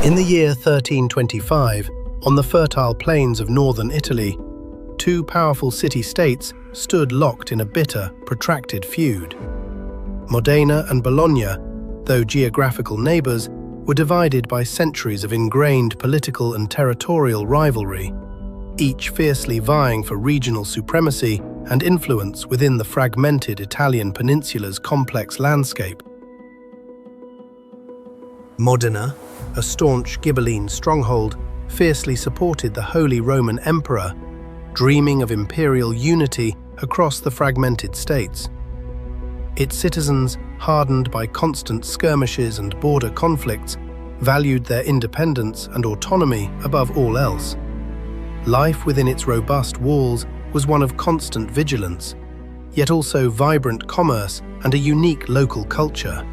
In the year 1325, on the fertile plains of northern Italy, two powerful city-states stood locked in a bitter, protracted feud. Modena and Bologna, though geographical neighbors, were divided by centuries of ingrained political and territorial rivalry, each fiercely vying for regional supremacy and influence within the fragmented Italian peninsula's complex landscape. Modena, a staunch Ghibelline stronghold, fiercely supported the Holy Roman Emperor, dreaming of imperial unity across the fragmented states. Its citizens, hardened by constant skirmishes and border conflicts, valued their independence and autonomy above all else. Life within its robust walls was one of constant vigilance, yet also vibrant commerce and a unique local culture.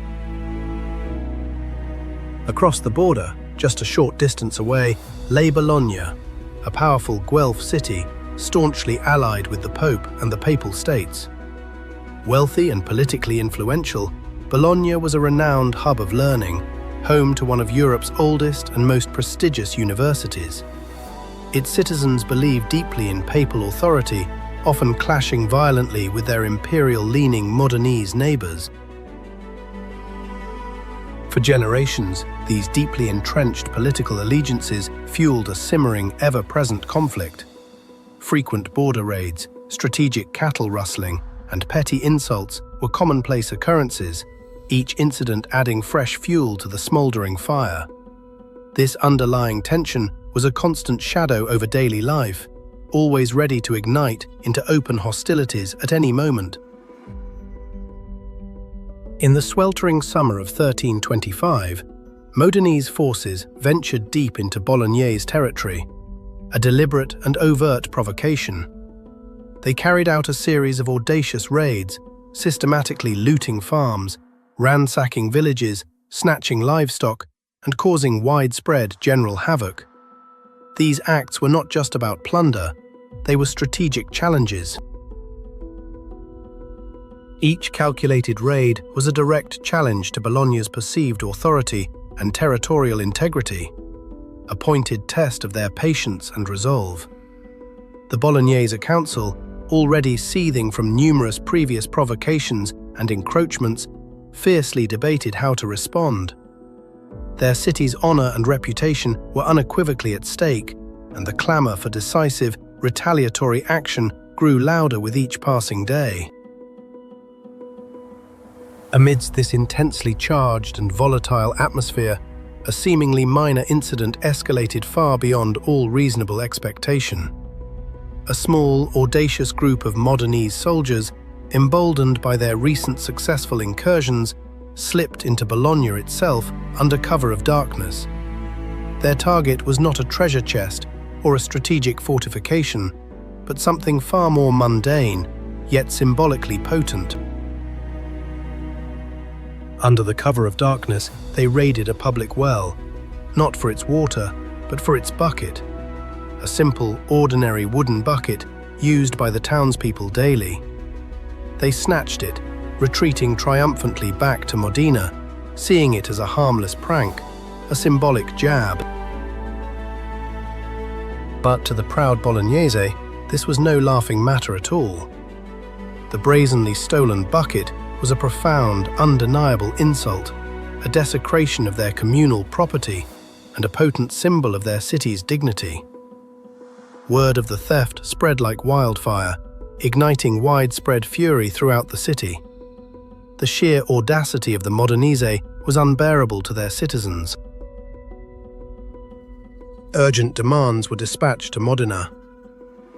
Across the border, just a short distance away, lay Bologna, a powerful Guelph city staunchly allied with the Pope and the Papal States. Wealthy and politically influential, Bologna was a renowned hub of learning, home to one of Europe's oldest and most prestigious universities. Its citizens believed deeply in papal authority, often clashing violently with their imperial-leaning Modenese neighbors. For generations, these deeply entrenched political allegiances fueled a simmering, ever-present conflict. Frequent border raids, strategic cattle rustling, and petty insults were commonplace occurrences, each incident adding fresh fuel to the smoldering fire. This underlying tension was a constant shadow over daily life, always ready to ignite into open hostilities at any moment. In the sweltering summer of 1325, Modenese forces ventured deep into Bolognese territory, a deliberate and overt provocation. They carried out a series of audacious raids, systematically looting farms, ransacking villages, snatching livestock, and causing widespread general havoc. These acts were not just about plunder, they were strategic challenges. Each calculated raid was a direct challenge to Bologna's perceived authority and territorial integrity, a pointed test of their patience and resolve. The Bolognese council, already seething from numerous previous provocations and encroachments, fiercely debated how to respond. Their city's honor and reputation were unequivocally at stake, and the clamor for decisive, retaliatory action grew louder with each passing day. Amidst this intensely charged and volatile atmosphere, a seemingly minor incident escalated far beyond all reasonable expectation. A small, audacious group of Modenese soldiers, emboldened by their recent successful incursions, slipped into Bologna itself under cover of darkness. Their target was not a treasure chest or a strategic fortification, but something far more mundane, yet symbolically potent. Under the cover of darkness, they raided a public well, not for its water, but for its bucket. A simple, ordinary wooden bucket used by the townspeople daily. They snatched it, retreating triumphantly back to Modena, seeing it as a harmless prank, a symbolic jab. But to the proud Bolognese, this was no laughing matter at all. The brazenly stolen bucket was a profound, undeniable insult, a desecration of their communal property, and a potent symbol of their city's dignity. Word of the theft spread like wildfire, igniting widespread fury throughout the city. The sheer audacity of the Modenese was unbearable to their citizens. Urgent demands were dispatched to Modena.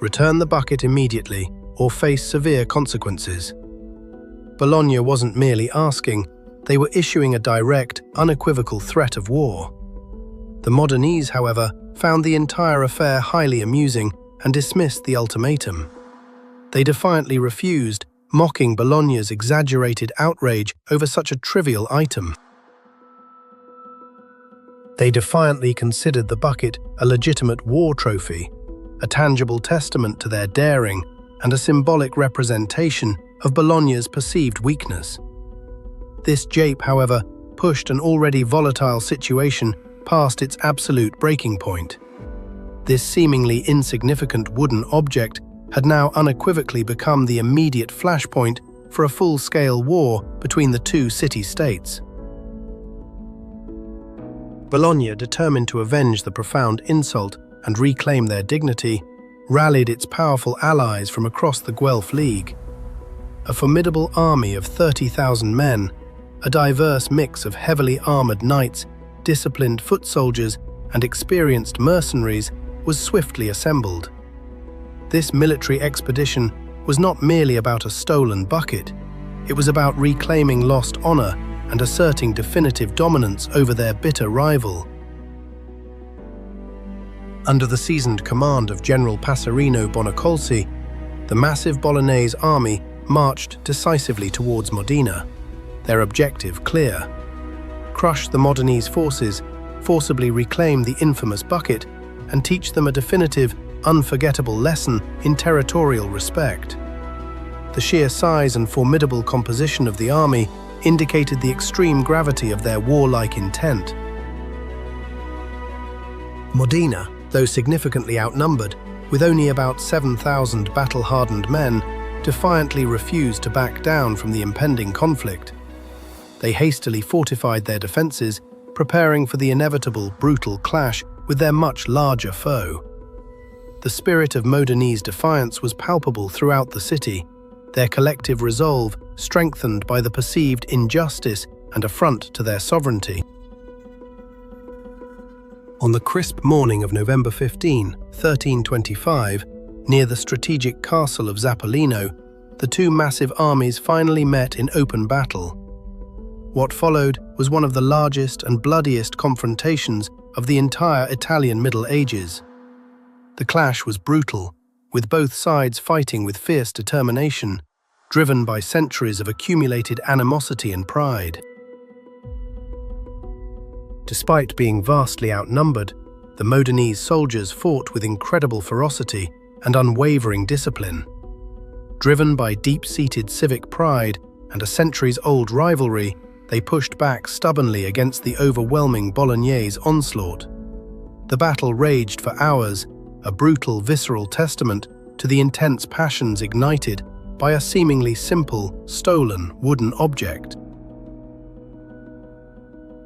Return the bucket immediately or face severe consequences. Bologna wasn't merely asking, they were issuing a direct, unequivocal threat of war. The Modenese, however, found the entire affair highly amusing and dismissed the ultimatum. They defiantly refused, mocking Bologna's exaggerated outrage over such a trivial item. They defiantly considered the bucket a legitimate war trophy, a tangible testament to their daring and a symbolic representation of Bologna's perceived weakness. This jape, however, pushed an already volatile situation past its absolute breaking point. This seemingly insignificant wooden object had now unequivocally become the immediate flashpoint for a full-scale war between the two city-states. Bologna, determined to avenge the profound insult and reclaim their dignity, rallied its powerful allies from across the Guelph League. A formidable army of 30,000 men, a diverse mix of heavily armored knights, disciplined foot soldiers, and experienced mercenaries, was swiftly assembled. This military expedition was not merely about a stolen bucket, it was about reclaiming lost honor and asserting definitive dominance over their bitter rival. Under the seasoned command of General Passerino Bonacolsi, the massive Bolognese army marched decisively towards Modena, their objective clear: crush the Modenese forces, forcibly reclaim the infamous bucket, and teach them a definitive, unforgettable lesson in territorial respect. The sheer size and formidable composition of the army indicated the extreme gravity of their warlike intent. Modena, though significantly outnumbered, with only about 7,000 battle-hardened men, defiantly refused to back down from the impending conflict. They hastily fortified their defenses, preparing for the inevitable brutal clash with their much larger foe. The spirit of Modenese defiance was palpable throughout the city, their collective resolve strengthened by the perceived injustice and affront to their sovereignty. On the crisp morning of November 15, 1325, near the strategic castle of Zappolino, the two massive armies finally met in open battle. What followed was one of the largest and bloodiest confrontations of the entire Italian Middle Ages. The clash was brutal, with both sides fighting with fierce determination, driven by centuries of accumulated animosity and pride. Despite being vastly outnumbered, the Modenese soldiers fought with incredible ferocity and unwavering discipline. Driven by deep-seated civic pride and a centuries-old rivalry, they pushed back stubbornly against the overwhelming Bolognese onslaught. The battle raged for hours, a brutal, visceral testament to the intense passions ignited by a seemingly simple, stolen wooden object.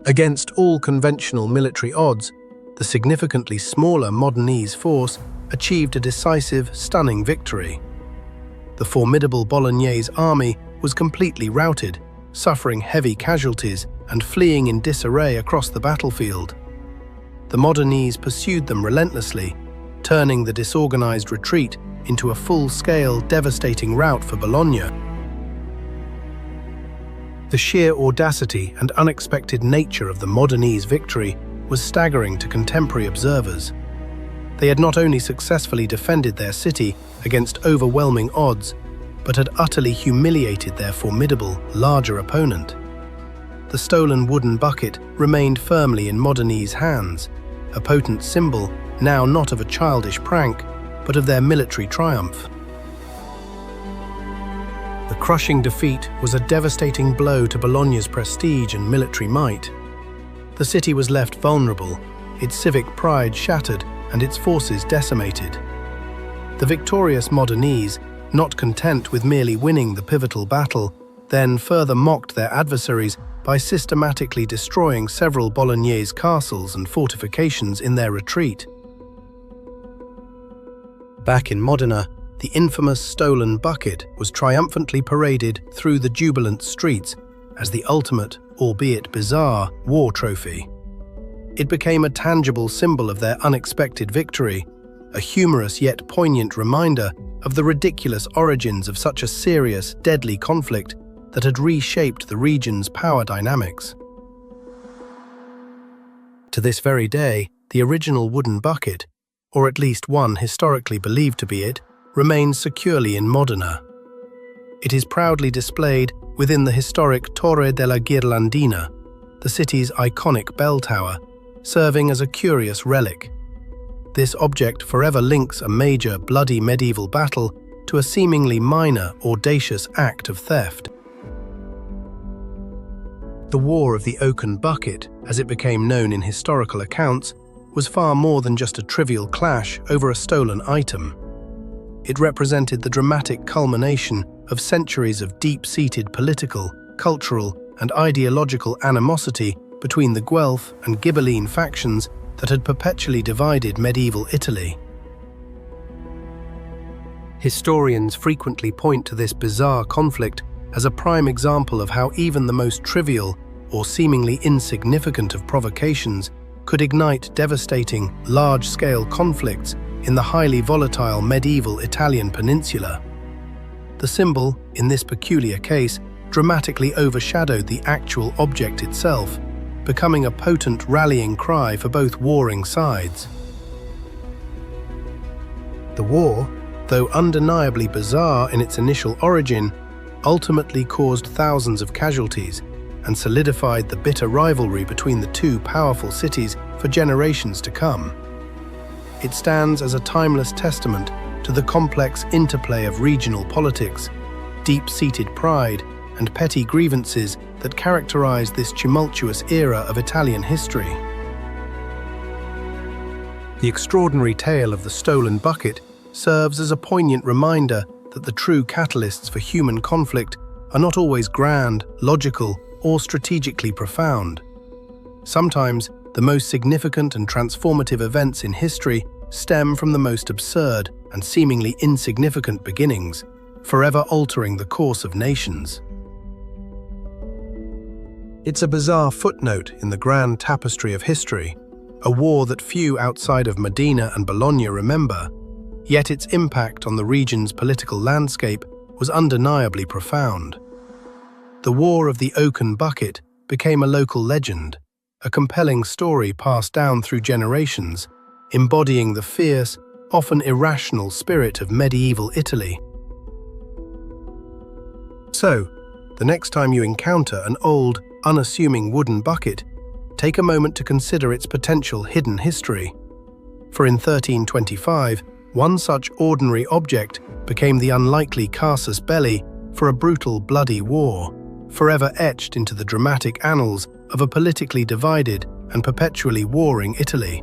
Against all conventional military odds, the significantly smaller Modenese force achieved a decisive, stunning victory. The formidable Bolognese army was completely routed, suffering heavy casualties and fleeing in disarray across the battlefield. The Modenese pursued them relentlessly, turning the disorganized retreat into a full-scale, devastating rout for Bologna. The sheer audacity and unexpected nature of the Modenese victory was staggering to contemporary observers. They had not only successfully defended their city against overwhelming odds, but had utterly humiliated their formidable, larger opponent. The stolen wooden bucket remained firmly in Modenese hands, a potent symbol now not of a childish prank, but of their military triumph. The crushing defeat was a devastating blow to Bologna's prestige and military might. The city was left vulnerable, its civic pride shattered and its forces decimated. The victorious Modenese, not content with merely winning the pivotal battle, then further mocked their adversaries by systematically destroying several Bolognese castles and fortifications in their retreat. Back in Modena, the infamous stolen bucket was triumphantly paraded through the jubilant streets as the ultimate, albeit bizarre, war trophy. It became a tangible symbol of their unexpected victory, a humorous yet poignant reminder of the ridiculous origins of such a serious, deadly conflict that had reshaped the region's power dynamics. To this very day, the original wooden bucket, or at least one historically believed to be it, remains securely in Modena. It is proudly displayed within the historic Torre della Ghirlandina, the city's iconic bell tower, serving as a curious relic. This object forever links a major, bloody medieval battle to a seemingly minor, audacious act of theft. The War of the Oaken Bucket, as it became known in historical accounts, was far more than just a trivial clash over a stolen item. It represented the dramatic culmination of centuries of deep-seated political, cultural, and ideological animosity between the Guelph and Ghibelline factions that had perpetually divided medieval Italy. Historians frequently point to this bizarre conflict as a prime example of how even the most trivial or seemingly insignificant of provocations could ignite devastating, large-scale conflicts in the highly volatile medieval Italian peninsula. The symbol, in this peculiar case, dramatically overshadowed the actual object itself, becoming a potent rallying cry for both warring sides. The war, though undeniably bizarre in its initial origin, ultimately caused thousands of casualties and solidified the bitter rivalry between the two powerful cities for generations to come. It stands as a timeless testament to the complex interplay of regional politics, deep-seated pride, and petty grievances that characterized this tumultuous era of Italian history. The extraordinary tale of the stolen bucket serves as a poignant reminder that the true catalysts for human conflict are not always grand, logical, or strategically profound. Sometimes, the most significant and transformative events in history stem from the most absurd and seemingly insignificant beginnings, forever altering the course of nations. It's a bizarre footnote in the grand tapestry of history, a war that few outside of Modena and Bologna remember, yet its impact on the region's political landscape was undeniably profound. The War of the Oaken Bucket became a local legend, a compelling story passed down through generations, embodying the fierce, often irrational spirit of medieval Italy. So, the next time you encounter an old, unassuming wooden bucket, take a moment to consider its potential hidden history. For in 1325, one such ordinary object became the unlikely casus belli for a brutal, bloody war, forever etched into the dramatic annals of a politically divided and perpetually warring Italy.